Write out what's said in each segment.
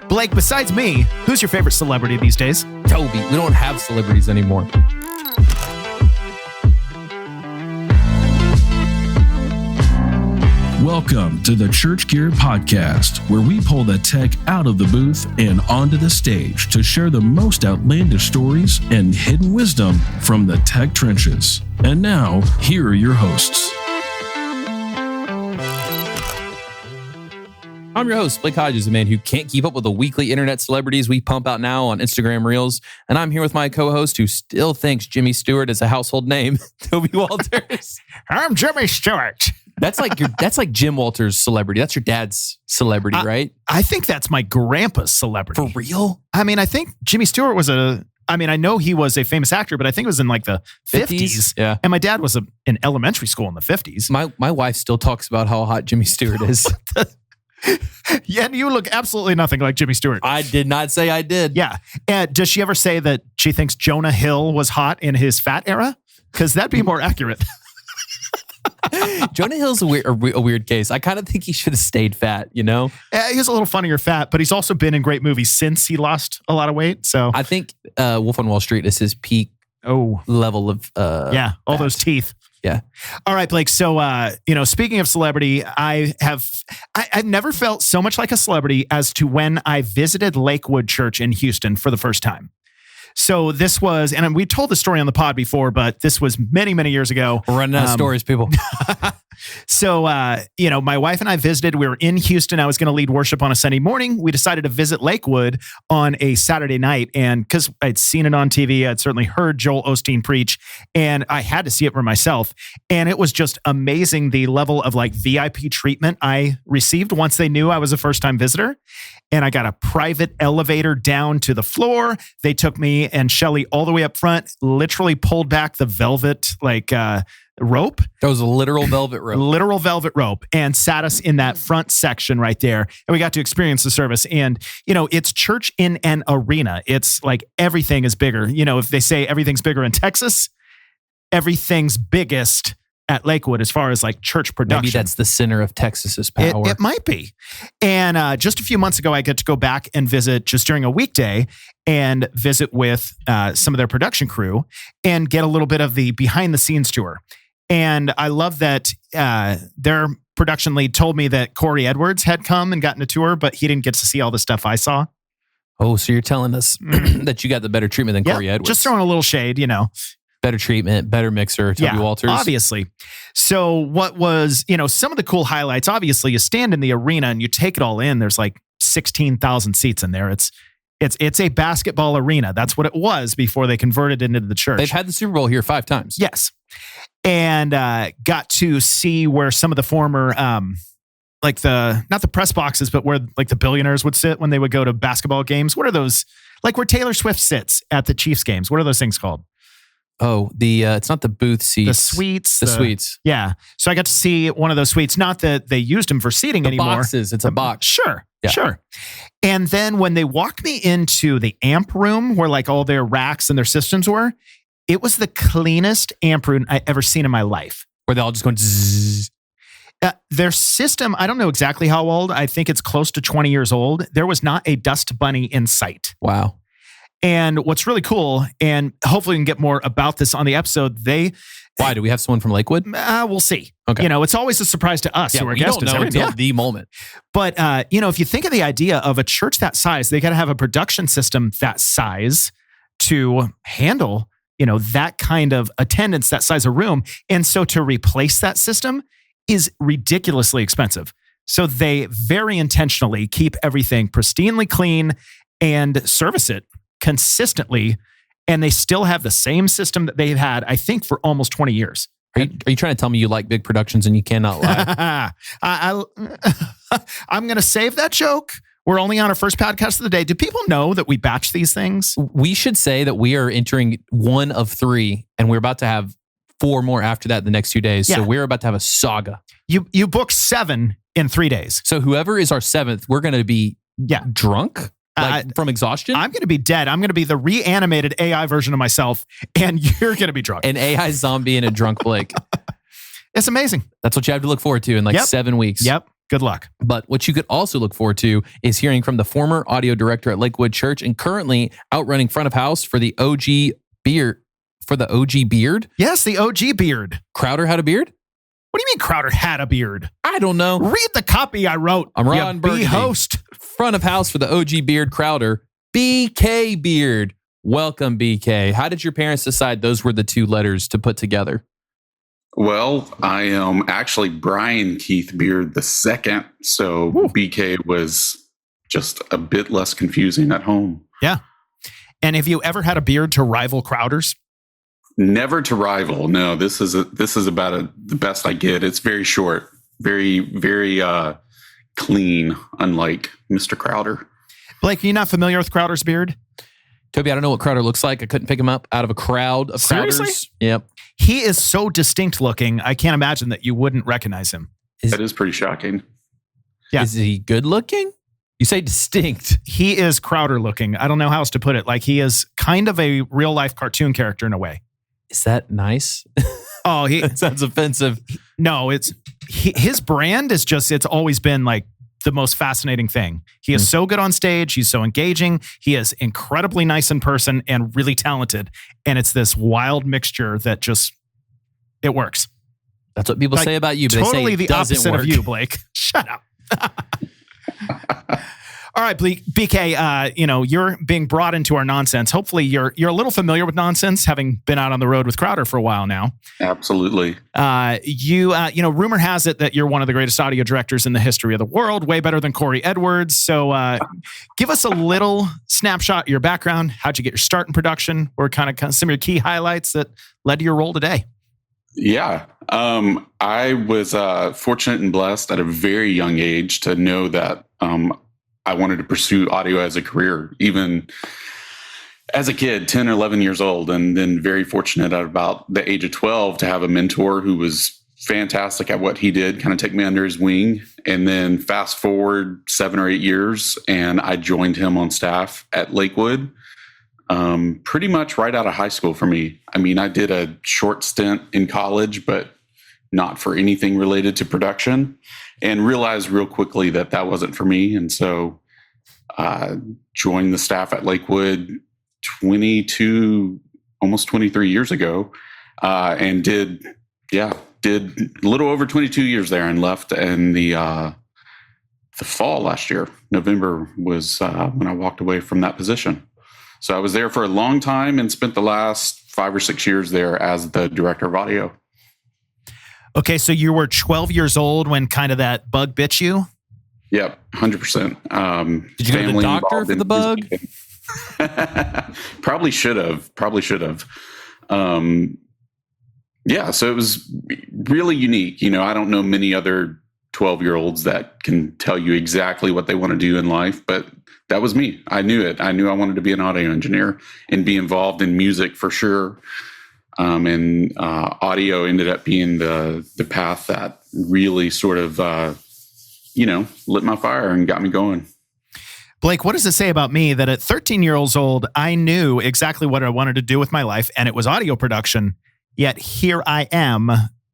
Blake, besides me, who's your favorite celebrity these days? Toby. We don't have celebrities anymore. Welcome to the Church Gear Podcast, where we pull the tech out of the booth and onto the stage to share the most outlandish stories and hidden wisdom from the tech trenches. And now, here are your hosts. I'm your host, Blake Hodges, a man who can't keep up with the weekly internet celebrities we pump out now on Instagram Reels. And I'm here with my co-host who still thinks Jimmy Stewart is a household name, Toby Walters. I'm Jimmy Stewart. That's like Jim Walters' celebrity. That's your dad's celebrity, right? I think that's my grandpa's celebrity. For real? I mean, I think Jimmy Stewart was I know he was a famous actor, but I think it was in like the 50s. Yeah. And my dad was in elementary school in the 50s. My wife still talks about how hot Jimmy Stewart is. Yeah, and you look absolutely nothing like Jimmy Stewart. I did not say I did. Yeah. And does she ever say that she thinks Jonah Hill was hot in his fat era? Because that'd be more accurate. Jonah Hill's a weird case. I kind of think he should have stayed fat, you know? He's a little funnier fat, but he's also been in great movies since he lost a lot of weight. So I think Wolf on Wall Street is his peak level of all fat. Those teeth. Yeah. All right, Blake. So, speaking of celebrity, I've never felt so much like a celebrity as to when I visited Lakewood Church in Houston for the first time. So this was, and we told the story on the pod before, but this was many, many years ago. We're running out of stories, people. So, my wife and I visited. We were in Houston. I was going to lead worship on a Sunday morning. We decided to visit Lakewood on a Saturday night. And because I'd seen it on TV, I'd certainly heard Joel Osteen preach, and I had to see it for myself. And it was just amazing the level of like VIP treatment I received once they knew I was a first-time visitor. And I got a private elevator down to the floor. They took me and Shelly all the way up front, literally pulled back the velvet, rope. That was a literal velvet rope. Literal velvet rope, and sat us in that front section right there. And we got to experience the service. And, it's church in an arena. It's like everything is bigger. If they say everything's bigger in Texas, everything's biggest at Lakewood as far as like church production. Maybe that's the center of Texas's power. It might be. And just a few months ago, I got to go back and visit just during a weekday and visit with some of their production crew and get a little bit of the behind the scenes tour. And I love that their production lead told me that Corey Edwards had come and gotten a tour, but he didn't get to see all the stuff I saw. Oh, so you're telling us that you got the better treatment than Corey Edwards? Just throwing a little shade, Better treatment, better mixer, Toby Walters. Obviously. So what was, some of the cool highlights, obviously you stand in the arena and you take it all in. There's like 16,000 seats in there. It's a basketball arena. That's what it was before they converted it into the church. They've had the Super Bowl here 5 times. Yes. And got to see where some of the former, not the press boxes, but where like the billionaires would sit when they would go to basketball games. What are those? Like where Taylor Swift sits at the Chiefs games. What are those things called? Oh, it's not the booth seats. The suites. The suites. Yeah. So I got to see one of those suites. Not that they used them for seating anymore. Boxes. It's a box. Sure. Yeah. Sure. And then when they walked me into the amp room where like all their racks and their systems were, it was the cleanest amp room I ever seen in my life. Where they all just going zzz. Their system, I don't know exactly how old. I think it's close to 20 years old. There was not a dust bunny in sight. Wow. And what's really cool, and hopefully we can get more about this on the episode, Why? Do we have someone from Lakewood? We'll see. Okay. It's always a surprise to us who are guests. We don't know until the moment. But, if you think of the idea of a church that size, they got to have a production system that size to handle, that kind of attendance, that size of room. And so to replace that system is ridiculously expensive. So they very intentionally keep everything pristinely clean and service it consistently, and they still have the same system that they've had, I think, for almost 20 years. Are you trying to tell me you like big productions and you cannot lie? I'm going to save that joke. We're only on our first podcast of the day. Do people know that we batch these things? We should say that we are entering 1 of 3, and we're about to have 4 more after that the next 2 days. Yeah. So we're about to have a saga. You booked 7 in 3 days. So whoever is our 7th, we're going to be drunk? From exhaustion? I'm going to be dead. I'm going to be the reanimated AI version of myself, and you're going to be drunk. An AI zombie and a drunk Blake. It's amazing. That's what you have to look forward to in 7 weeks. Yep. Good luck. But what you could also look forward to is hearing from the former audio director at Lakewood Church and currently outrunning front of house for the OG Beard. Yes, the OG beard. Crowder had a beard? What do you mean Crowder had a beard? I don't know. Read the copy I wrote. I'm Ron Burgundy. host. Front of house for the OG Beard Crowder, BK Beard. Welcome, BK. How did your parents decide those were the two letters to put together? Well, I am actually Brian Keith Beard II, so BK was just a bit less confusing at home. Yeah. And have you ever had a beard to rival Crowder's? Never to rival. No, this is about the best I get. It's very short, very, very clean, unlike Mr. Crowder. Blake, are you not familiar with Crowder's beard? Toby, I don't know what Crowder looks like. I couldn't pick him up out of a crowd of Seriously? Crowders. Yep. He is so distinct looking, I can't imagine that you wouldn't recognize him. That is pretty shocking. Yeah. Is he good looking? You say distinct. He is Crowder looking. I don't know how else to put it. Like he is kind of a real life cartoon character in a way. Is that nice? Oh, that sounds offensive. No, his brand is just, it's always been like the most fascinating thing. He is so good on stage. He's so engaging. He is incredibly nice in person and really talented. And it's this wild mixture that just, it works. That's what people say about you, but totally they say the it doesn't opposite work. of you, Blake. Shut up. All right, BK, you're being brought into our nonsense. Hopefully you're a little familiar with nonsense, having been out on the road with Crowder for a while now. Absolutely. Rumor has it that you're one of the greatest audio directors in the history of the world, way better than Corey Edwards. So give us a little snapshot of your background. How'd you get your start in production? Or kind of some of your key highlights that led to your role today? Yeah. I was fortunate and blessed at a very young age to know that I wanted to pursue audio as a career, even as a kid, 10 or 11 years old, and then very fortunate at about the age of 12 to have a mentor who was fantastic at what he did, kind of take me under his wing. And then fast forward 7 or 8 years, and I joined him on staff at Lakewood, pretty much right out of high school for me. I mean, I did a short stint in college, but not for anything related to production, and realized real quickly that that wasn't for me. And so joined the staff at Lakewood almost 23 years ago, and did a little over 22 years there, and left in the fall last year. November was when I walked away from that position. So I was there for a long time and spent the last 5 or 6 years there as the director of audio. Okay, so you were 12 years old when kind of that bug bit you? Yep, 100%. Did you go to the doctor for the bug? Probably should have. Yeah, so it was really unique. I don't know many other 12-year-olds that can tell you exactly what they want to do in life, but that was me. I knew it. I knew I wanted to be an audio engineer and be involved in music for sure. And audio ended up being the path that really sort of, lit my fire and got me going. Blake, what does it say about me that at 13 years old, I knew exactly what I wanted to do with my life, and it was audio production, yet here I am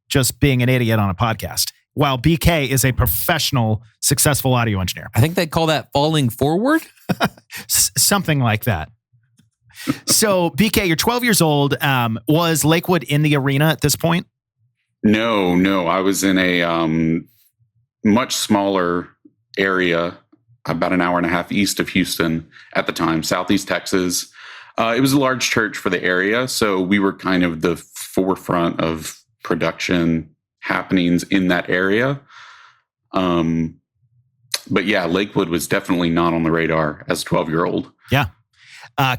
just being an idiot on a podcast, while BK is a professional, successful audio engineer. I think they call that falling forward. Something like that. So, BK, you're 12 years old. Was Lakewood in the arena at this point? No. I was in a much smaller area, about an hour and a half east of Houston at the time, Southeast Texas. It was a large church for the area, so we were kind of the forefront of production happenings in that area. But yeah, Lakewood was definitely not on the radar as a 12-year-old. Yeah.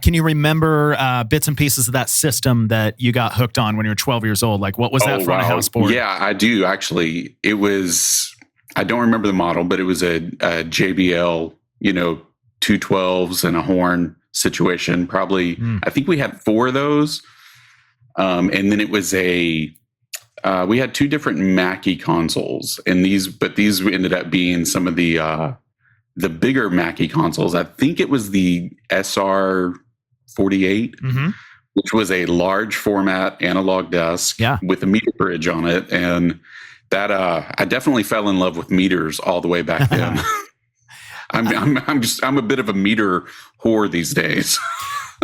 Can you remember bits and pieces of that system that you got hooked on when you were 12 years old? Like, what was that front of house board? Yeah, I do actually. It was, I don't remember the model, but it was a JBL, 212s and a horn situation. Probably, I think we had 4 of those. And then it was we had 2 different Mackie consoles, and these ended up being some of the bigger Mackie consoles. I think it was the SR48, which was a large format analog desk with a meter bridge on it. And That I definitely fell in love with meters all the way back then. I'm a bit of a meter whore these days.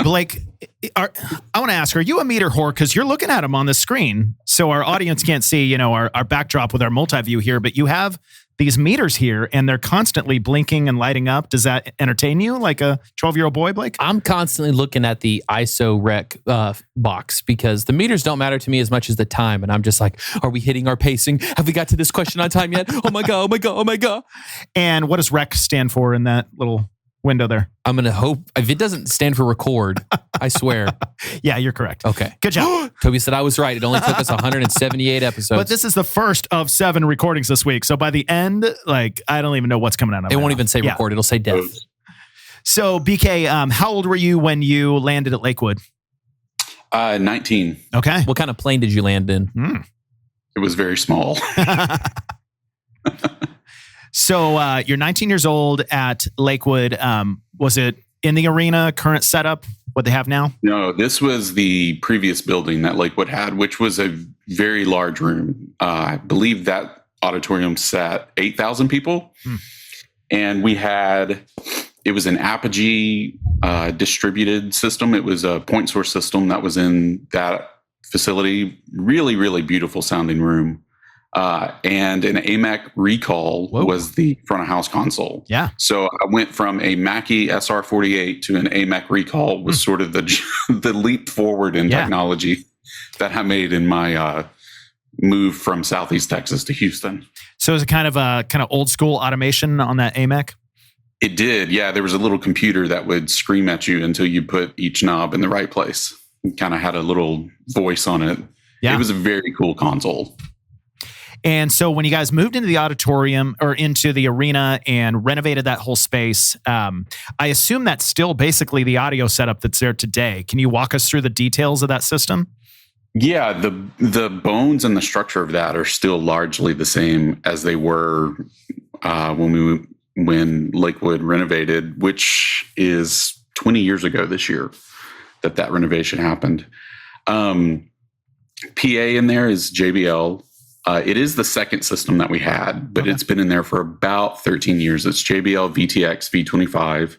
Blake, I want to ask, are you a meter whore? Because you're looking at them on the screen, so our audience can't see, our backdrop with our multi-view here, but you have these meters here, and they're constantly blinking and lighting up. Does that entertain you like a 12-year-old boy, Blake? I'm constantly looking at the ISO rec box because the meters don't matter to me as much as the time. And I'm just like, are we hitting our pacing? Have we got to this question on time yet? Oh my God, oh my God, oh my God. And what does rec stand for in that little window there? I'm going to hope, if it doesn't stand for record, I swear. Yeah, you're correct. Okay. Good job. Toby said I was right. It only took us 178 episodes. But this is the first of 7 recordings this week. So by the end, I don't even know what's coming out of it. It won't even say record. It'll say death. So BK, how old were you when you landed at Lakewood? 19. Okay. What kind of plane did you land in? It was very small. So you're 19 years old at Lakewood. Was it in the arena, current setup, what they have now? No, this was the previous building that Lakewood had, which was a very large room. I believe that auditorium sat 8,000 people. And it was an Apogee distributed system. It was a point source system that was in that facility. Really, really beautiful sounding room. And an AMAC recall was the front of house console. Yeah. So I went from a Mackie SR48 to an AMAC recall was sort of the leap forward in technology that I made in my move from Southeast Texas to Houston. So is it kind of old school automation on that AMAC? It did. Yeah. There was a little computer that would scream at you until you put each knob in the right place. It kind of had a little voice on it. Yeah. It was a very cool console. And so when you guys moved into the auditorium or into the arena and renovated that whole space, I assume that's still basically the audio setup that's there today. Can you walk us through the details of that system? Yeah, the bones and the structure of that are still largely the same as they were when Lakewood renovated, which is 20 years ago this year that renovation happened. PA in there is JBL. It is the second system that we had, but it's been in there for about 13 years. It's JBL VTX V25,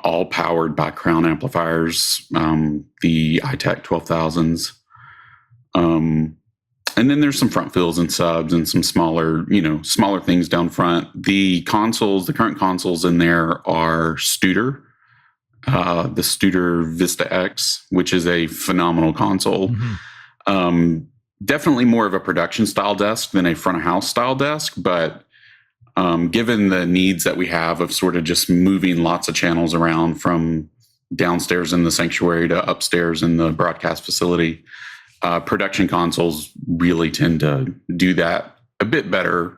all powered by Crown amplifiers, the iTech 12,000s. And then there's some front fills and subs and some smaller things down front. The current consoles in there are Studer, the Studer Vista X, which is a phenomenal console. Definitely more of a production style desk than a front of house style desk, but given the needs that we have of sort of just moving lots of channels around from downstairs in the sanctuary to upstairs in the broadcast facility, production consoles really tend to do that a bit better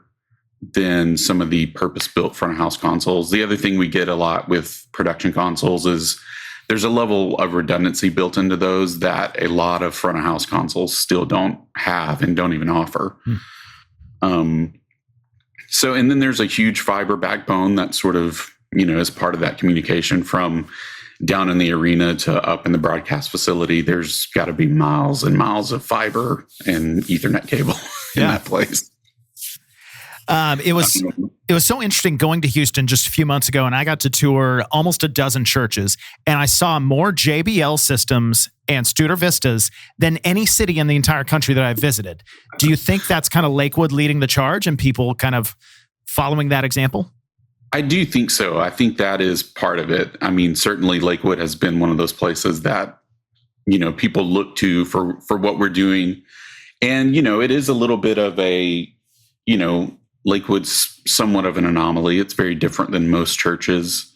than some of the purpose-built front of house consoles. The other thing we get a lot with production consoles is there's a level of redundancy built into those that a lot of front of house consoles still don't have and don't even offer. And then there's a huge fiber backbone that sort of, is part of that communication from down in the arena to up in the broadcast facility. There's got to be miles and miles of fiber and Ethernet cable in that place. It was so interesting going to Houston just a few months ago, and I got to tour almost a dozen churches, and I saw more JBL systems and Studer Vistas than any city in the entire country that I visited. Do you think that's kind of Lakewood leading the charge and people kind of following that example? I do think so. I think that is part of it. I mean, certainly Lakewood has been one of those places that, people look to for what we're doing. And, it is a little bit of a, Lakewood's somewhat of an anomaly. It's very different than most churches,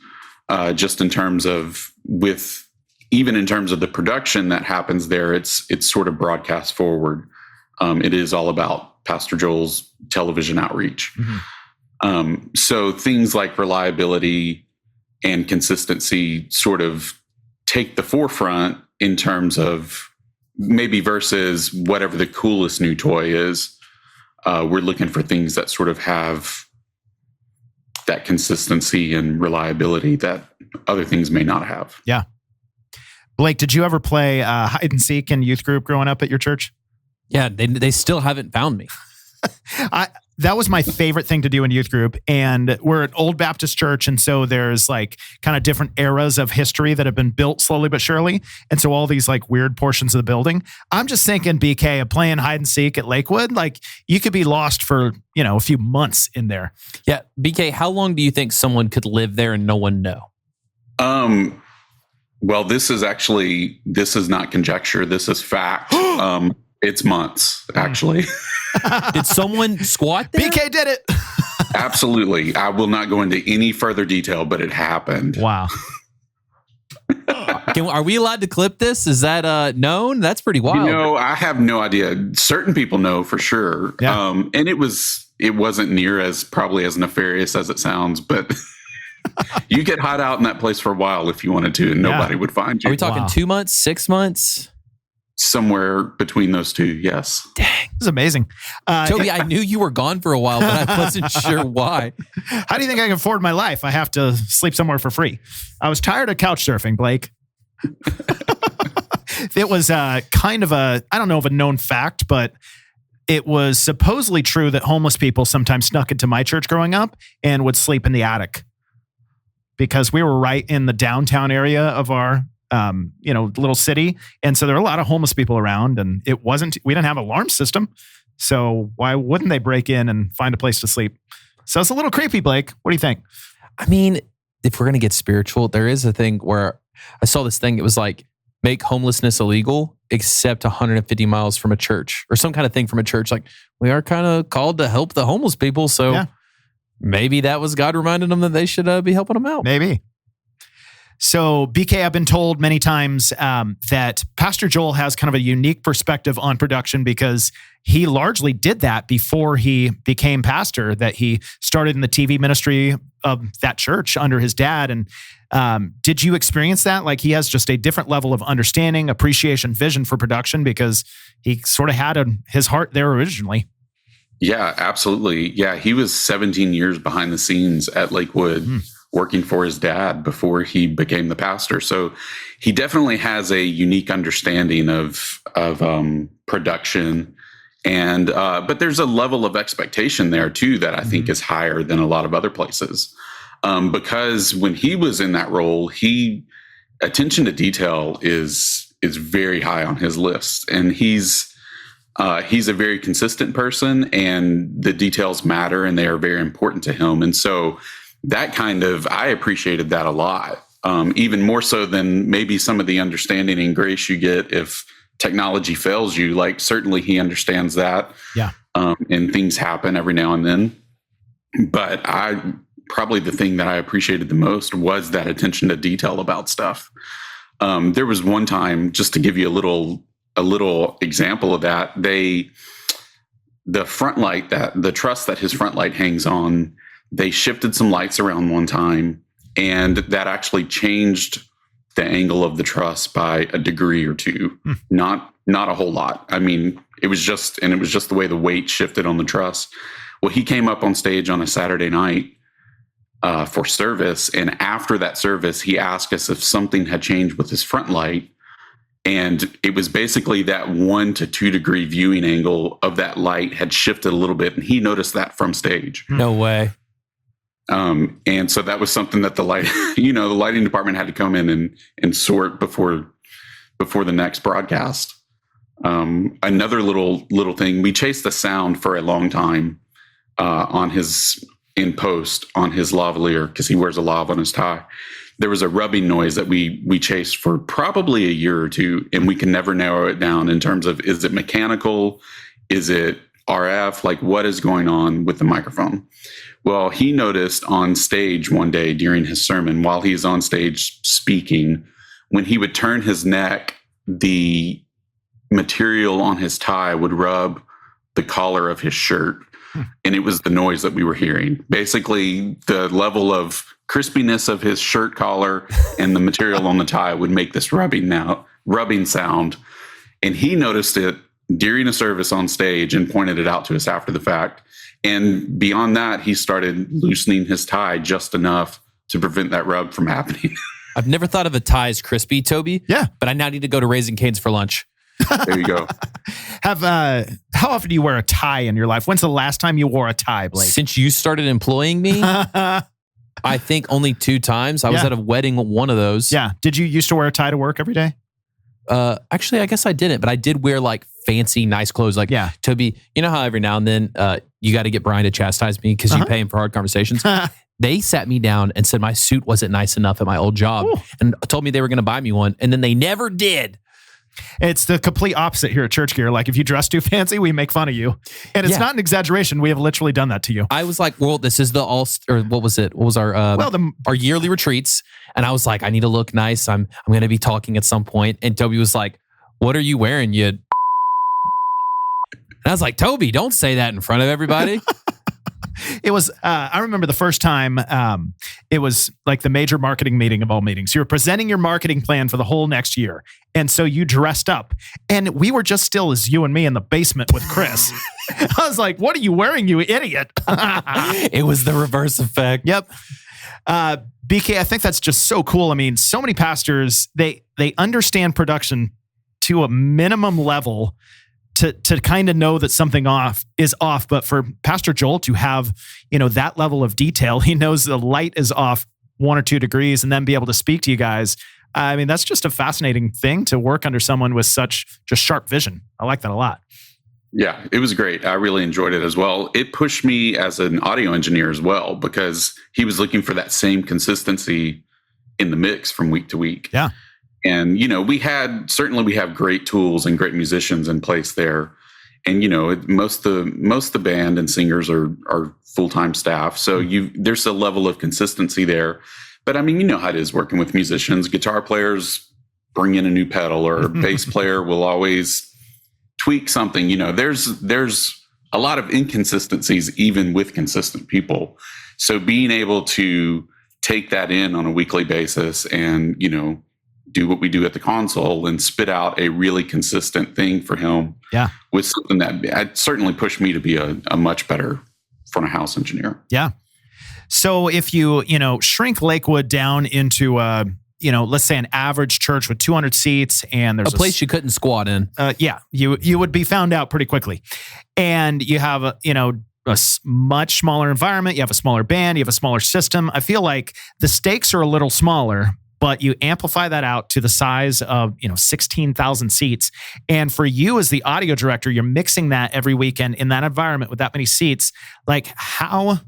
just in terms of even in terms of the production that happens there. It's sort of broadcast forward. It is all about Pastor Joel's television outreach. So things like reliability and consistency sort of take the forefront in terms of maybe versus whatever the coolest new toy is. We're looking for things that sort of have that consistency and reliability that other things may not have. Yeah. Blake, did you ever play hide and seek in youth group growing up at your church? Yeah, they still haven't found me. That was my favorite thing to do in youth group. And we're an old Baptist church. And so there's like kind of different eras of history that have been built slowly but surely. And so all these like weird portions of the building, I'm just thinking, BK, of playing hide and seek at Lakewood, like you could be lost for, a few months in there. Yeah. BK, how long do you think someone could live there and no one know? Well, this is not conjecture. This is fact. It's months, actually. Did someone squat there? BK did it. Absolutely. I will not go into any further detail, but it happened. Wow. Are we allowed to clip this? Is that known? That's pretty wild. I have no idea. Certain people know for sure. Yeah. And it wasn't near as probably as nefarious as it sounds, but you could hide out in that place for a while if you wanted to, and nobody would find you. Are we talking 2 months, 6 months? Somewhere between those two, yes. Dang. This is amazing. Toby, I knew you were gone for a while, but I wasn't sure why. How do you think I can afford my life? I have to sleep somewhere for free. I was tired of couch surfing, Blake. It was kind of I don't know of a known fact, but it was supposedly true that homeless people sometimes snuck into my church growing up and would sleep in the attic because we were right in the downtown area of our little city. And so there are a lot of homeless people around, and we didn't have an alarm system. So why wouldn't they break in and find a place to sleep? So it's a little creepy, Blake. What do you think? I mean, if we're going to get spiritual, there is a thing where I saw this thing. It was like, make homelessness illegal except 150 miles from a church or some kind of thing from a church. Like, we are kind of called to help the homeless people. So maybe that was God reminding them that they should be helping them out. Maybe. So, BK, I've been told many times that Pastor Joel has kind of a unique perspective on production because he largely did that before he became pastor, that he started in the TV ministry of that church under his dad. And did you experience that? Like, he has just a different level of understanding, appreciation, vision for production because he sort of had his heart there originally. Yeah, absolutely. Yeah, he was 17 years behind the scenes at Lakewood. Working for his dad before he became the pastor. So he definitely has a unique understanding of production. And but there's a level of expectation there too that I think is higher than a lot of other places. Because when he was in that role, attention to detail is very high on his list. And he's a very consistent person, and the details matter and they are very important to him. And so I appreciated that a lot, even more so than maybe some of the understanding and grace you get if technology fails you. Like, certainly he understands that. Yeah. And things happen every now and then. But probably the thing that I appreciated the most was that attention to detail about stuff. There was one time, just to give you a little example of that, the front light, the truss that his front light hangs on, they shifted some lights around one time, and that actually changed the angle of the truss by a degree or two. Not a whole lot. I mean, it was just the way the weight shifted on the truss. Well, he came up on stage on a Saturday night for service, and after that service, he asked us if something had changed with his front light. And it was basically that 1 to 2 degree viewing angle of that light had shifted a little bit, and he noticed that from stage. No way. And so that was something that the lighting department had to come in and sort before the next broadcast. Another little thing, we chased the sound for a long time in post on his lavalier, because he wears a lav on his tie. There was a rubbing noise that we chased for probably a year or two, and we can never narrow it down in terms of, is it mechanical? Is it RF? Like, what is going on with the microphone? Well, he noticed on stage one day during his sermon, while he's on stage speaking, when he would turn his neck, the material on his tie would rub the collar of his shirt. And it was the noise that we were hearing. Basically, the level of crispiness of his shirt collar and the material on the tie would make this rubbing sound. And he noticed it during a service on stage and pointed it out to us after the fact. And beyond that, he started loosening his tie just enough to prevent that rub from happening. I've never thought of a tie as crispy, Toby. Yeah. But I now need to go to Raising Cane's for lunch. There you go. How often do you wear a tie in your life? When's the last time you wore a tie, Blake? Since you started employing me, I think only 2 times. I was at a wedding, one of those. Yeah. Did you used to wear a tie to work every day? Actually, I guess I didn't, but I did wear like fancy, nice clothes. Like, Toby, you know how every now and then you got to get Brian to chastise me because you pay him for hard conversations? They sat me down and said my suit wasn't nice enough at my old job and told me they were going to buy me one. And then they never did. It's the complete opposite here at Church Gear. Like, if you dress too fancy, we make fun of you. And it's not an exaggeration. We have literally done that to you. I was like, well, this is the or what was it? What was our our yearly retreats? And I was like, I need to look nice. I'm going to be talking at some point. And Toby was like, what are you wearing, you? And I was like, Toby, don't say that in front of everybody. It was, I remember the first time, it was like the major marketing meeting of all meetings. You were presenting your marketing plan for the whole next year. And so you dressed up. And we were just still as you and me in the basement with Chris. I was like, what are you wearing, you idiot? It was the reverse effect. Yep. BK, I think that's just so cool. I mean, so many pastors, they understand production to a minimum level to kind of know that something is off. But for Pastor Joel to have, that level of detail, he knows the light is off 1 or 2 degrees and then be able to speak to you guys. I mean, that's just a fascinating thing to work under someone with such just sharp vision. I like that a lot. Yeah, it was great. I really enjoyed it as well. It pushed me as an audio engineer as well, because he was looking for that same consistency in the mix from week to week. Yeah. And, we have great tools and great musicians in place there. And, most of the band and singers are full-time staff. So there's a level of consistency there. But I mean, you know how it is working with musicians. Guitar players bring in a new pedal, or a bass player will always tweak something. There's a lot of inconsistencies even with consistent people. So being able to take that in on a weekly basis and, do what we do at the console and spit out a really consistent thing for him with something that certainly pushed me to be a much better front of house engineer. Yeah. So if you, shrink Lakewood down into, let's say an average church with 200 seats, and there's a place you couldn't squat in. You would be found out pretty quickly. And you have a much smaller environment. You have a smaller band. You have a smaller system. I feel like the stakes are a little smaller, but you amplify that out to the size of, 16,000 seats. And for you as the audio director, you're mixing that every weekend in that environment with that many seats. Like, how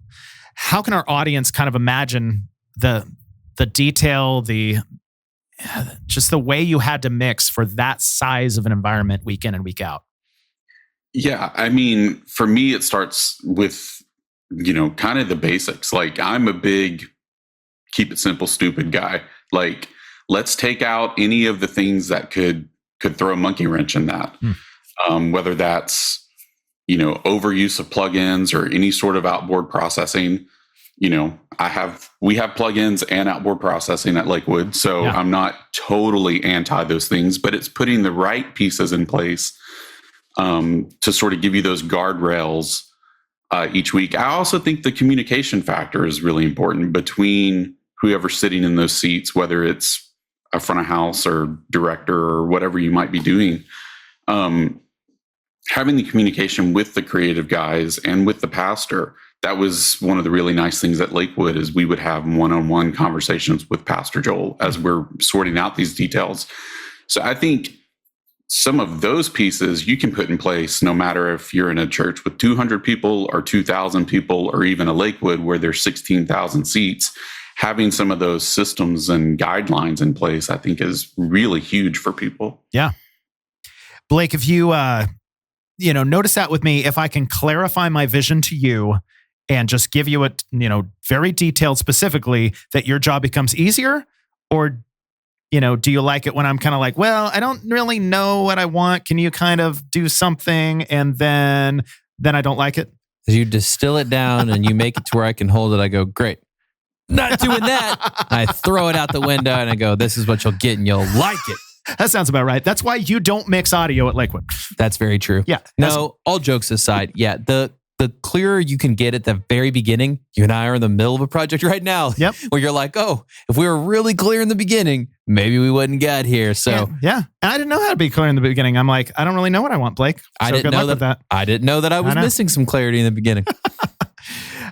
can our audience kind of imagine the detail, just the way you had to mix for that size of an environment week in and week out? Yeah. I mean, for me, it starts with, kind of the basics. Like, I'm a big keep it simple, stupid guy. Like, let's take out any of the things that could throw a monkey wrench in that. Whether that's, overuse of plugins or any sort of outboard processing. We have plugins and outboard processing at Lakewood. So I'm not totally anti those things, but it's putting the right pieces in place to sort of give you those guardrails each week. I also think the communication factor is really important between whoever's sitting in those seats, whether it's a front of house or director or whatever you might be doing. Having the communication with the creative guys and with the pastor, that was one of the really nice things at Lakewood, is we would have one-on-one conversations with Pastor Joel as we're sorting out these details. So I think some of those pieces you can put in place no matter if you're in a church with 200 people or 2,000 people, or even a Lakewood where there's 16,000 seats. Having some of those systems and guidelines in place, I think, is really huge for people. Yeah. Blake, if you, notice that with me, if I can clarify my vision to you and just give you it, very detailed specifically, that your job becomes easier? Or, do you like it when I'm kind of like, well, I don't really know what I want. Can you kind of do something? And then I don't like it. You distill it down and you make it to where I can hold it. I go, great. Not doing that. I throw it out the window and I go, this is what you'll get and you'll like it. That sounds about right. That's why you don't mix audio at Lakewood. That's very true. Yeah. No, all jokes aside, the clearer you can get at the very beginning. You and I are in the middle of a project right now. Yep. Where you're like, oh, if we were really clear in the beginning, maybe we wouldn't get here. So yeah. And I didn't know how to be clear in the beginning. I'm like, I don't really know what I want, Blake. So I didn't know that. I didn't know that I was missing some clarity in the beginning.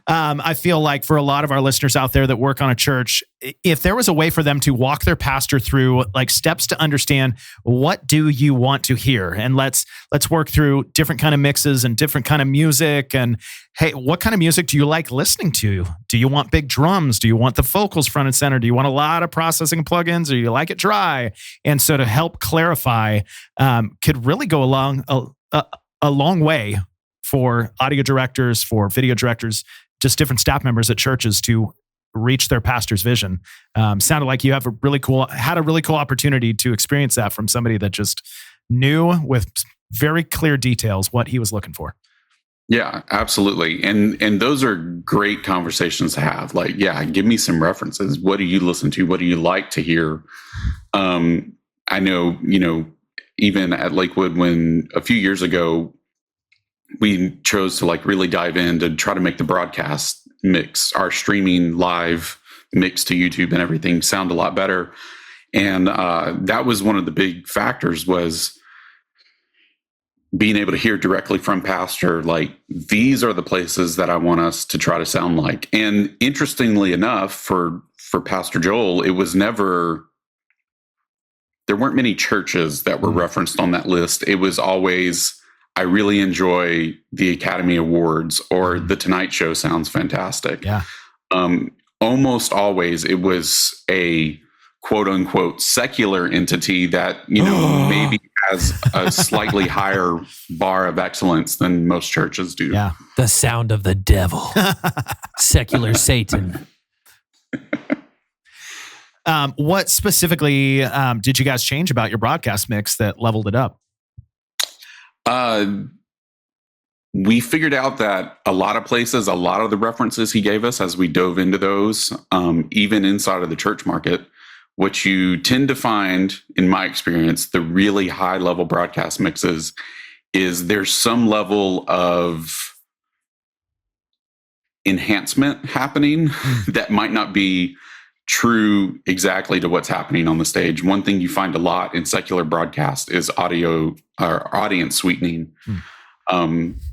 I feel like for a lot of our listeners out there that work on a church, if there was a way for them to walk their pastor through like steps to understand what do you want to hear, and let's work through different kind of mixes and different kind of music, and hey, what kind of music do you like listening to? Do you want big drums? Do you want the vocals front and center? Do you want a lot of processing plugins, or do you like it dry? And so to help clarify, could really go along a long way for audio directors, for video directors, just different staff members at churches to reach their pastor's vision. Sounded like you had a really cool opportunity to experience that from somebody that just knew with very clear details what he was looking for. Yeah, absolutely. And those are great conversations to have. Like, yeah, give me some references. What do you listen to? What do you like to hear? I know, even at Lakewood, when a few years ago, we chose to like really dive in to try to make the broadcast mix, our streaming live mix to YouTube and everything sound a lot better. And that was one of the big factors, was being able to hear directly from pastor, like, these are the places that I want us to try to sound like. And interestingly enough, for Pastor Joel, it was never, there weren't many churches that were referenced on that list. It was always, I really enjoy the Academy Awards, or The Tonight Show sounds fantastic. Yeah. Almost always it was a quote unquote secular entity that, maybe has a slightly higher bar of excellence than most churches do. Yeah. The sound of the devil. Secular Satan. What specifically did you guys change about your broadcast mix that leveled it up? We figured out that a lot of places, a lot of the references he gave us as we dove into those, even inside of the church market, what you tend to find, in my experience, the really high level broadcast mixes, is there's some level of enhancement happening that might not be true exactly to what's happening on the stage. One thing you find a lot in secular broadcast is audio or audience sweetening,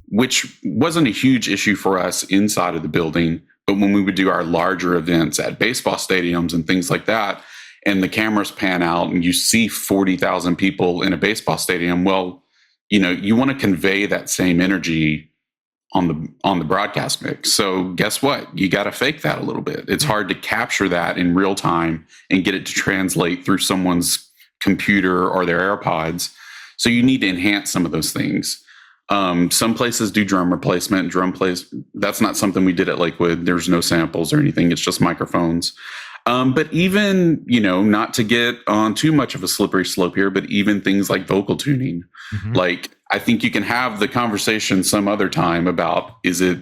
which wasn't a huge issue for us inside of the building. But when we would do our larger events at baseball stadiums and things like that, and the cameras pan out and you see 40,000 people in a baseball stadium, well, you want to convey that same energy on the broadcast mix. So guess what? You got to fake that a little bit. It's hard to capture that in real time and get it to translate through someone's computer or their AirPods. So you need to enhance some of those things. Some places do drum replacement, that's not something we did at Lakewood. There's no samples or anything. It's just microphones. But even, not to get on too much of a slippery slope here, but even things like vocal tuning, like, I think you can have the conversation some other time about, is it,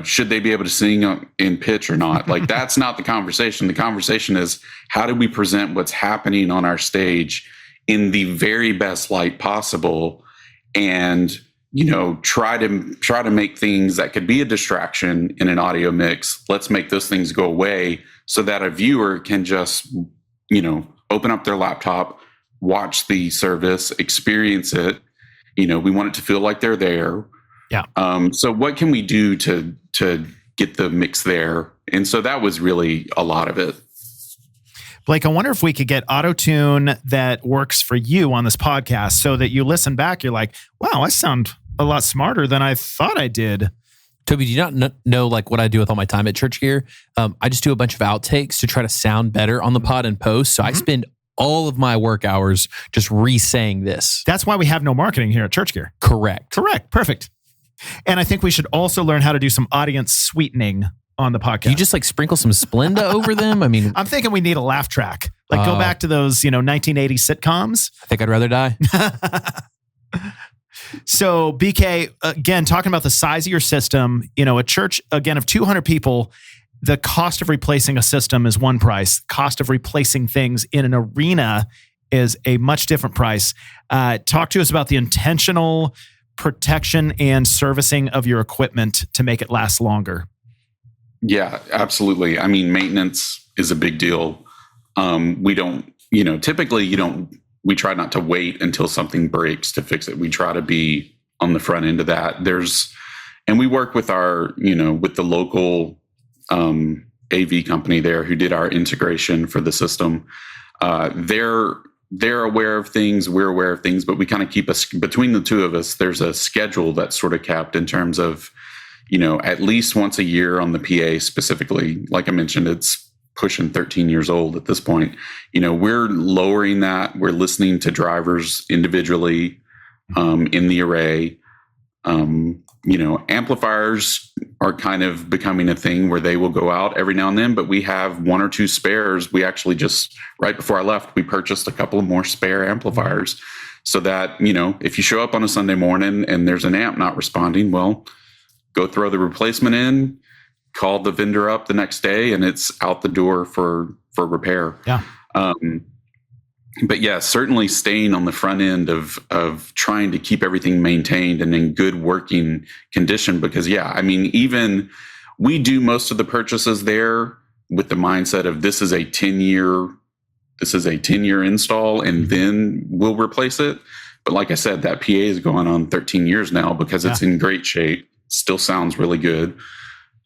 should they be able to sing in pitch or not? Like, that's not the conversation. The conversation is, how do we present what's happening on our stage in the very best light possible? And, try to make things that could be a distraction in an audio mix. Let's make those things go away so that a viewer can just, open up their laptop, watch the service, experience it. We want it to feel like they're there. Yeah. So what can we do to get the mix there? And so that was really a lot of it. Blake, I wonder if we could get auto-tune that works for you on this podcast so that you listen back, you're like, wow, I sound a lot smarter than I thought I did. Toby, do you not know like what I do with all my time at Church Gear? I just do a bunch of outtakes to try to sound better on the pod and post. So I spend all of my work hours just re-saying this. That's why we have no marketing here at Church Gear. Correct. Perfect. And I think we should also learn how to do some audience sweetening on the podcast. You just like sprinkle some Splenda over them? I mean, I'm thinking we need a laugh track. Like go back to those, 1980s sitcoms. I think I'd rather die. So BK, again, talking about the size of your system, a church, again, of 200 people, the cost of replacing a system is one price. Cost of replacing things in an arena is a much different price. Talk to us about the intentional protection and servicing of your equipment to make it last longer. Yeah, absolutely. I mean, maintenance is a big deal. We don't, typically we try not to wait until something breaks to fix it. We try to be on the front end of that. And we work with with the local AV company there who did our integration for the system. They're aware of things, we're aware of things, but we kind of keep between the two of us, there's a schedule that's sort of kept in terms of, at least once a year on the PA specifically. Like I mentioned, it's pushing 13 years old at this point. We're lowering that. We're listening to drivers individually in the array. Amplifiers are kind of becoming a thing where they will go out every now and then, but we have one or two spares. We actually just, right before I left, we purchased a couple of more spare amplifiers so that, if you show up on a Sunday morning and there's an amp not responding, well, go throw the replacement in, call the vendor up the next day, and it's out the door for repair. Yeah. But yeah, certainly staying on the front end of trying to keep everything maintained and in good working condition. Because even we do most of the purchases there with the mindset of this is a 10-year install, and then we'll replace it. But like I said, that PA is going on 13 years now because it's in great shape. Still sounds really good.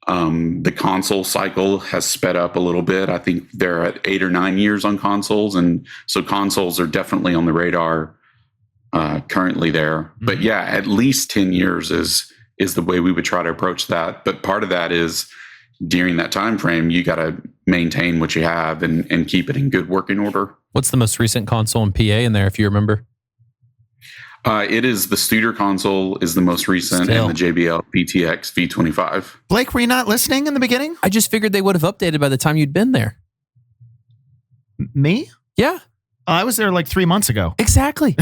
The console cycle has sped up a little bit. I think they're at 8 or 9 years on consoles. And so consoles are definitely on the radar currently there. Mm-hmm. But yeah, at least 10 years is the way we would try to approach that. But part of that is during that time frame, you got to maintain what you have and keep it in good working order. What's the most recent console and PA in there, if you remember? It is the Studer console is the most recent, and the JBL PTX V25. Blake, were you not listening in the beginning? I just figured they would have updated by the time you'd been there. Me? Yeah. I was there like 3 months ago. Exactly.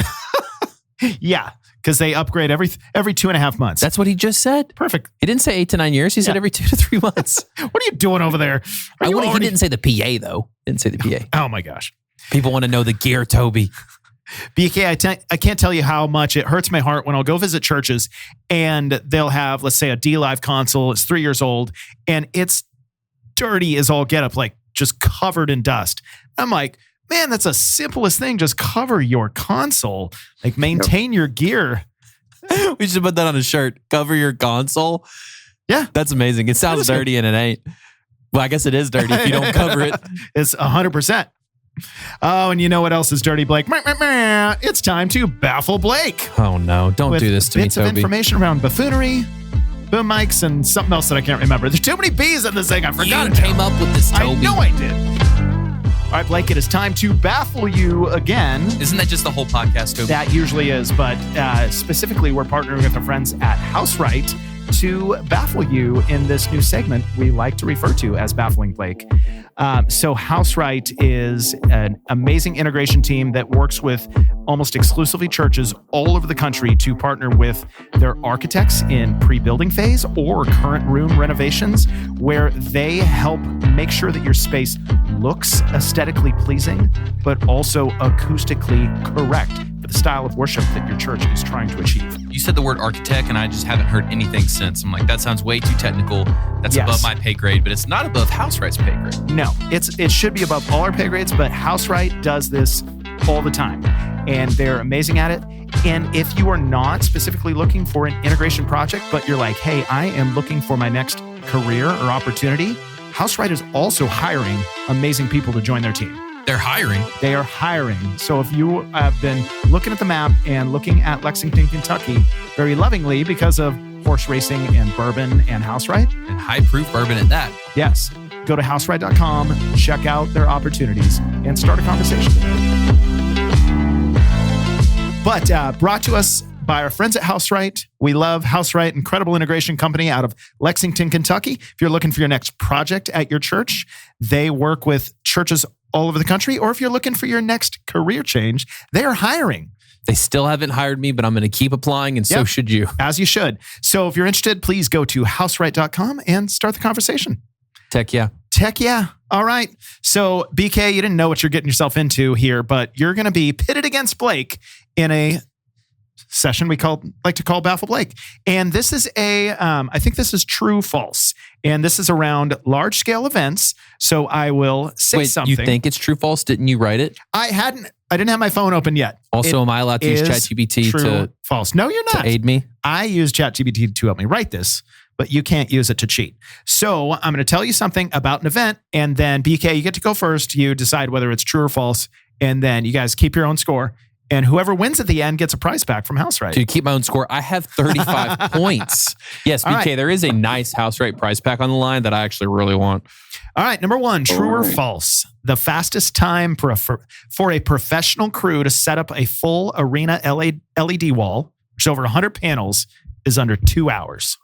Yeah, because they upgrade every 2.5 months. That's what he just said. Perfect. He didn't say 8 to 9 years. He said every 2 to 3 months. What are you doing over there? He didn't say the PA, though. Didn't say the PA. Oh, my gosh. People want to know the gear, Toby. BK, I can't tell you how much it hurts my heart when I'll go visit churches and they'll have, let's say, a D-Live console. It's 3 years old and it's dirty as all get up, like just covered in dust. I'm like, man, that's the simplest thing. Just cover your console, like maintain your gear. We should put that on a shirt. Cover your console. Yeah. That's amazing. It sounds dirty and it ain't. Well, I guess it is dirty if you don't cover it. It's 100%. Oh, and you know what else is dirty, Blake? It's time to baffle Blake. Oh, no. Don't do this to me, Toby. Bits of information around buffoonery, boom mics, and something else that I can't remember. There's too many B's in this thing. I forgot it. You came up with this, Toby. I know I did. All right, Blake, it is time to baffle you again. Isn't that just the whole podcast, Toby? That usually is, but specifically, we're partnering with our friends at HouseRight to baffle you in this new segment we like to refer to as Baffling Blake. So HouseRight is an amazing integration team that works with almost exclusively churches all over the country to partner with their architects in pre-building phase or current room renovations, where they help make sure that your space looks aesthetically pleasing, but also acoustically correct for the style of worship that your church is trying to achieve. You said the word architect, and I just haven't heard anything since. I'm like, that sounds way too technical. That's above my pay grade, but it's not above HouseRight's pay grade. No, it should be above all our pay grades, but HouseRight does this all the time, and they're amazing at it. And if you are not specifically looking for an integration project, but you're like, hey, I am looking for my next career or opportunity, HouseRight is also hiring amazing people to join their team. They're hiring. They are hiring. So if you have been looking at the map and looking at Lexington, Kentucky very lovingly because of horse racing and bourbon and HouseRight. And high-proof bourbon at that. Yes. Go to HouseRight.com, check out their opportunities, and start a conversation. But brought to us by our friends at HouseRight. We love HouseRight, incredible integration company out of Lexington, Kentucky. If you're looking for your next project at your church, they work with churches all over the country. Or if you're looking for your next career change, they are hiring. They still haven't hired me, but I'm going to keep applying, and so should you. As you should. So if you're interested, please go to HouseRight.com and start the conversation. Tech yeah. All right. So BK, you didn't know what you're getting yourself into here, but you're going to be pitted against Blake in a session we like to call Baffle Blake. And this is I think this is true, false. And this is around large scale events. So I will say something. You think it's true, false? Didn't you write it? I didn't have my phone open yet. Also, am I allowed to use ChatGPT to false? No, you're not. To aid me? I use ChatGPT to help me write this, but you can't use it to cheat. So I'm going to tell you something about an event, and then BK, you get to go first. You decide whether it's true or false, and then you guys keep your own score. And whoever wins at the end gets a prize back from HouseRight. To keep my own score, I have 35 points. Yes, BK, right. There is a nice HouseRight prize pack on the line that I actually really want. All right, number one, true or false? The fastest time for a professional crew to set up a full arena LED wall, which is over 100 panels, is under 2 hours.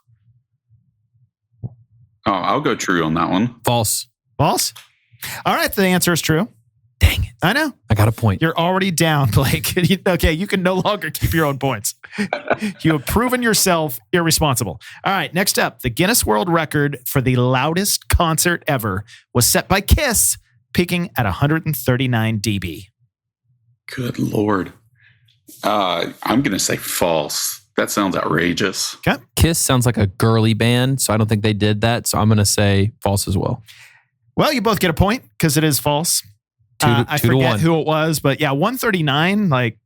Oh, I'll go true on that one. False. False? All right, the answer is true. Dang it. I know. I got a point. You're already down, Blake. Okay, you can no longer keep your own points. You have proven yourself irresponsible. All right, next up, the Guinness World Record for the loudest concert ever was set by Kiss, peaking at 139 dB. Good Lord. I'm going to say false. That sounds outrageous. Okay. Kiss sounds like a girly band, so I don't think they did that. So I'm going to say false as well. Well, you both get a point because it is false. I forget who it was, but yeah, 139, like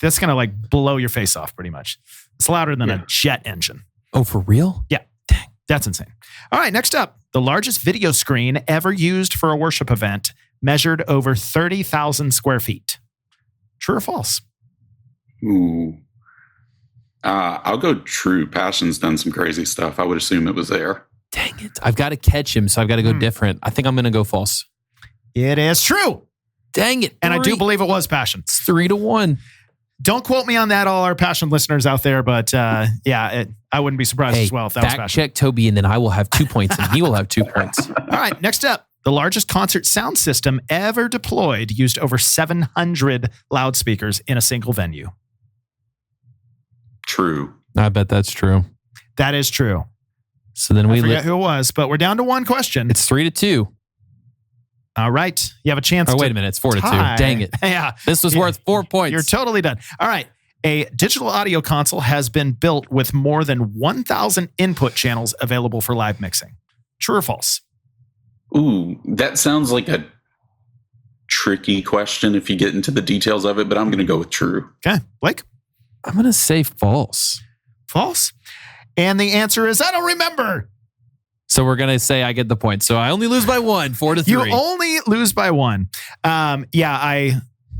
that's going to like blow your face off pretty much. It's louder than a jet engine. Oh, for real? Yeah. Dang. That's insane. All right, next up, the largest video screen ever used for a worship event measured over 30,000 square feet. True or false? Ooh. I'll go true. Passion's done some crazy stuff. I would assume it was there. Dang it. I've got to catch him, so I've got to go different. I think I'm going to go false. It is true. Dang it. And I do believe it was Passion. It's 3-1. Don't quote me on that, all our Passion listeners out there, but I wouldn't be surprised as well if that was Passion. Check Toby, and then I will have 2 points, and he will have 2 points. All right, next up. The largest concert sound system ever deployed used over 700 loudspeakers in a single venue. True. I bet that's true. That is true. So then I forget who it was, but we're down to one question. It's 3-2. All right. You have a chance to wait a minute. It's 4-2. Dang it. Yeah. This was worth 4 points. You're totally done. All right. A digital audio console has been built with more than 1,000 input channels available for live mixing. True or false? Ooh, that sounds like a tricky question if you get into the details of it, but I'm going to go with true. Okay. Blake? I'm going to say false. False? And the answer is, I don't remember. So we're going to say I get the point. So I only lose by 1, 4-3. You only lose by 1.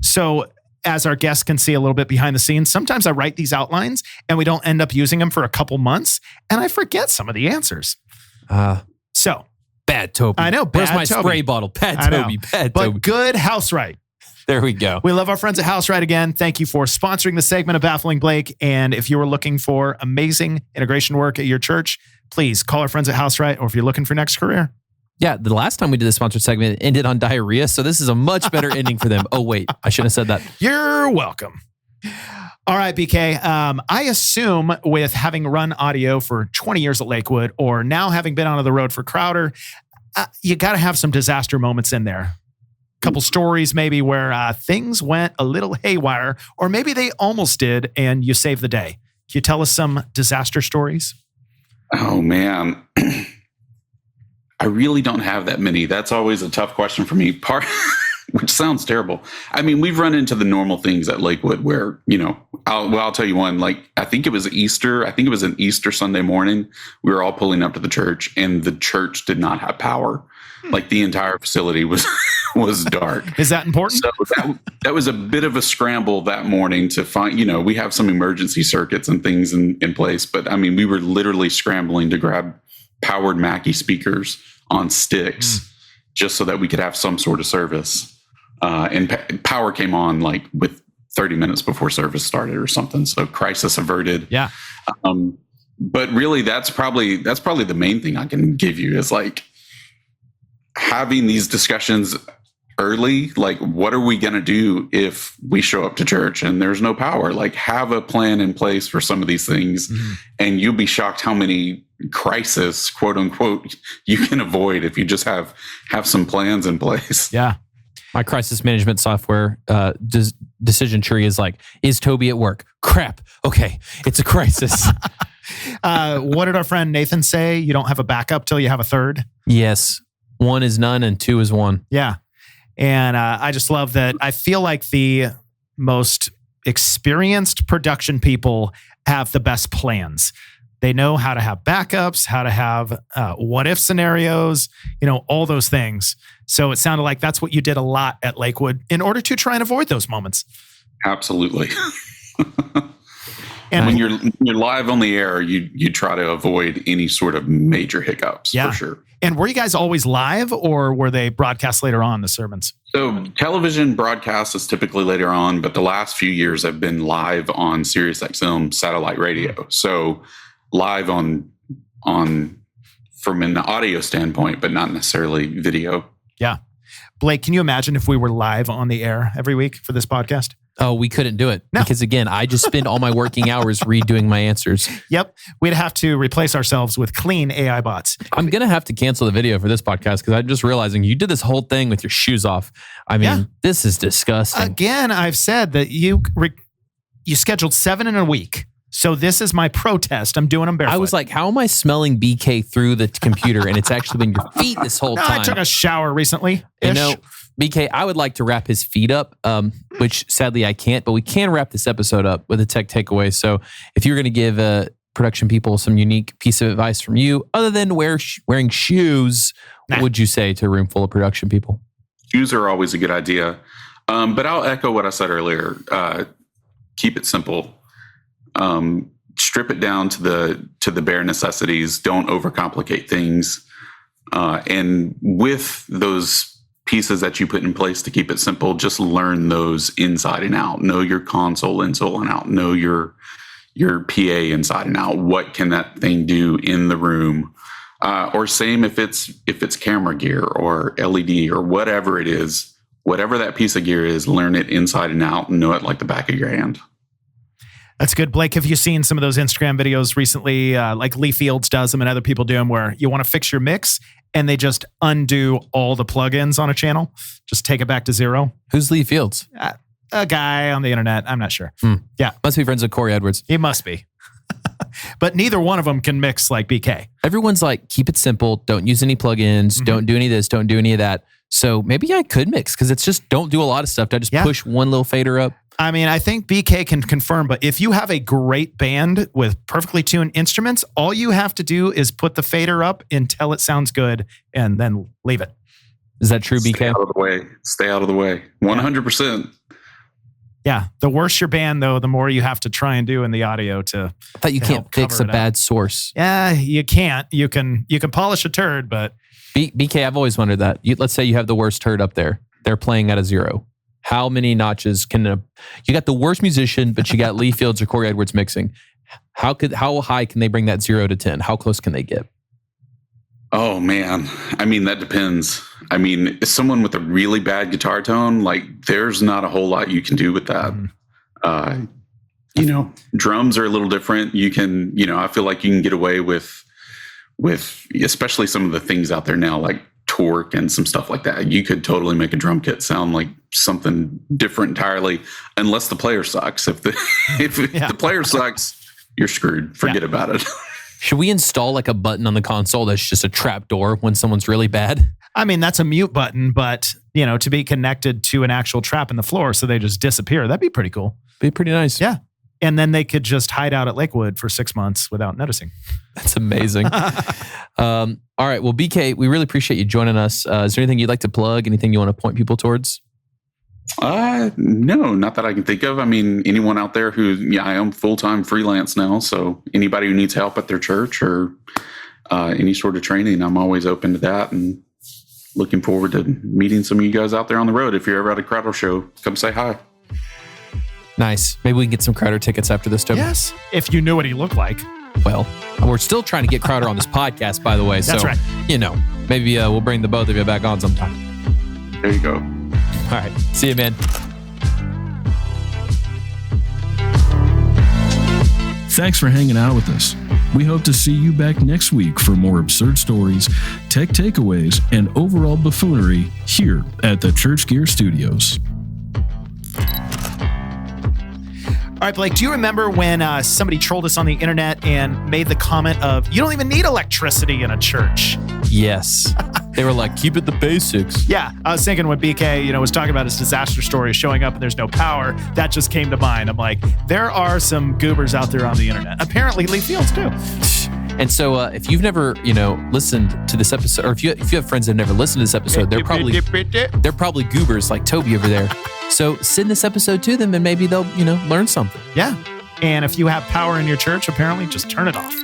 So as our guests can see a little bit behind the scenes, sometimes I write these outlines and we don't end up using them for a couple months and I forget some of the answers. So bad Toby. I know. Where's my Toby. Spray bottle? Bad Toby. Bad Toby. But good HouseRight. There we go. We love our friends at HouseRight again. Thank you for sponsoring the segment of Baffling Blake. And if you are looking for amazing integration work at your church, please call our friends at HouseRight, or if you're looking for next career. Yeah, the last time we did the sponsored segment, it ended on diarrhea. So this is a much better ending for them. Oh, wait, I shouldn't have said that. You're welcome. All right, BK. I assume with having run audio for 20 years at Lakewood, or now having been on the road for Crowder, you got to have some disaster moments in there. Couple stories maybe where things went a little haywire, or maybe they almost did and you saved the day. Can you tell us some disaster stories? Oh, man. I really don't have that many. That's always a tough question for me, which sounds terrible. I mean, we've run into the normal things at Lakewood where, I'll tell you one, like, I think it was Easter. I think it was an Easter Sunday morning. We were all pulling up to the church and the church did not have power. Like the entire facility was dark. Is that important? So that was a bit of a scramble that morning to find, we have some emergency circuits and things in place. But I mean, we were literally scrambling to grab powered Mackie speakers on sticks just so that we could have some sort of service. And power came on like with 30 minutes before service started or something. So crisis averted. Yeah. But really, that's probably the main thing I can give you is like, having these discussions early, like what are we going to do if we show up to church and there's no power? Like have a plan in place for some of these things and you'll be shocked how many crises, quote unquote, you can avoid if you just have some plans in place. Yeah. My crisis management software decision tree is like, is Toby at work? Crap. Okay, it's a crisis. What did our friend Nathan say? You don't have a backup till you have a third? Yes. 1 is none and 2 is 1. Yeah. And I just love that. I feel like the most experienced production people have the best plans. They know how to have backups, how to have what if scenarios, all those things. So it sounded like that's what you did a lot at Lakewood in order to try and avoid those moments. Absolutely. And when you're live on the air, you try to avoid any sort of major hiccups, for sure. And were you guys always live, or were they broadcast later on, the sermons? So television broadcast is typically later on, but the last few years have been live on SiriusXM satellite radio. So live on from an audio standpoint, but not necessarily video. Yeah. Blake, can you imagine if we were live on the air every week for this podcast? Oh, we couldn't do it. No. Because again, I just spend all my working hours redoing my answers. Yep. We'd have to replace ourselves with clean AI bots. I'm going to have to cancel the video for this podcast because I'm just realizing you did this whole thing with your shoes off. I mean, This is disgusting. Again, I've said that you scheduled 7 in a week. So this is my protest. I'm doing them barefoot. I was like, how am I smelling BK through the computer? And it's actually been your feet this whole time. I took a shower recently. BK, I would like to wrap his feet up, which sadly I can't, but we can wrap this episode up with a tech takeaway. So if you're going to give production people some unique piece of advice from you, other than wearing shoes, what would you say to a room full of production people? Shoes are always a good idea. But I'll echo what I said earlier. Keep it simple. Strip it down to the bare necessities. Don't overcomplicate things. And with those pieces that you put in place to keep it simple, just learn those inside and out. Know your console inside and out. Know your PA inside and out. What can that thing do in the room? Or same if it's camera gear or LED or whatever it is, whatever that piece of gear is, learn it inside and out and know it like the back of your hand. That's good. Blake, have you seen some of those Instagram videos recently, like Lee Fields does them and other people do them, where you want to fix your mix and they just undo all the plugins on a channel, just take it back to zero? Who's Lee Fields? A guy on the internet. I'm not sure. Yeah. Must be friends with Corey Edwards. He must be. But neither one of them can mix like BK. Everyone's like, keep it simple. Don't use any plugins. Don't do any of this. Don't do any of that. So maybe I could mix because it's just don't do a lot of stuff. I just push one little fader up. I mean, I think BK can confirm, but if you have a great band with perfectly tuned instruments, all you have to do is put the fader up until it sounds good and then leave it. Is that true, BK? Stay out of the way. Stay out of the way. 100%. Yeah. The worse your band, though, the more you have to try and do in the audio to. I thought you can't fix a bad source. Yeah, you can't. You can polish a turd, but. BK, I've always wondered that. Let's say you have the worst turd up there. They're playing at a 0. How many notches can you got the worst musician, but you got Lee Fields or Corey Edwards mixing? How high can they bring that 0 to 10? How close can they get? Oh man, I mean that depends. I mean, if someone with a really bad guitar tone, like there's not a whole lot you can do with that. Drums are a little different. You can, I feel like you can get away with especially some of the things out there now, like torque and some stuff like that. You could totally make a drum kit sound like something different entirely, unless the player sucks. If the player sucks, you're screwed. Forget about it. Should we install like a button on the console that's just a trap door when someone's really bad? I mean, that's a mute button, but to be connected to an actual trap in the floor so they just disappear. That'd be pretty cool. Be pretty nice. Yeah. And then they could just hide out at Lakewood for 6 months without noticing. That's amazing. All right. Well, BK, we really appreciate you joining us. Is there anything you'd like to plug? Anything you want to point people towards? No, not that I can think of. I mean, anyone out there I am full-time freelance now. So anybody who needs help at their church or any sort of training, I'm always open to that and looking forward to meeting some of you guys out there on the road. If you're ever at a Crowder show, come say hi. Nice. Maybe we can get some Crowder tickets after this, Toby. Yes. If you knew what he looked like. Well, we're still trying to get Crowder on this podcast, by the way. That's right. Maybe we'll bring the both of you back on sometime. There you go. All right. See you, man. Thanks for hanging out with us. We hope to see you back next week for more absurd stories, tech takeaways, and overall buffoonery here at the Church Gear Studios. All right, Blake, do you remember when somebody trolled us on the internet and made the comment of, you don't even need electricity in a church? Yes. They were like, keep it the basics. Yeah, I was thinking when BK, was talking about his disaster story showing up and there's no power, that just came to mind. I'm like, there are some goobers out there on the internet. Apparently Lee Fields too. And so if you've never, listened to this episode, or if you have friends that have never listened to this episode, they're probably goobers like Toby over there. So send this episode to them and maybe they'll, learn something. Yeah. And if you have power in your church, apparently just turn it off.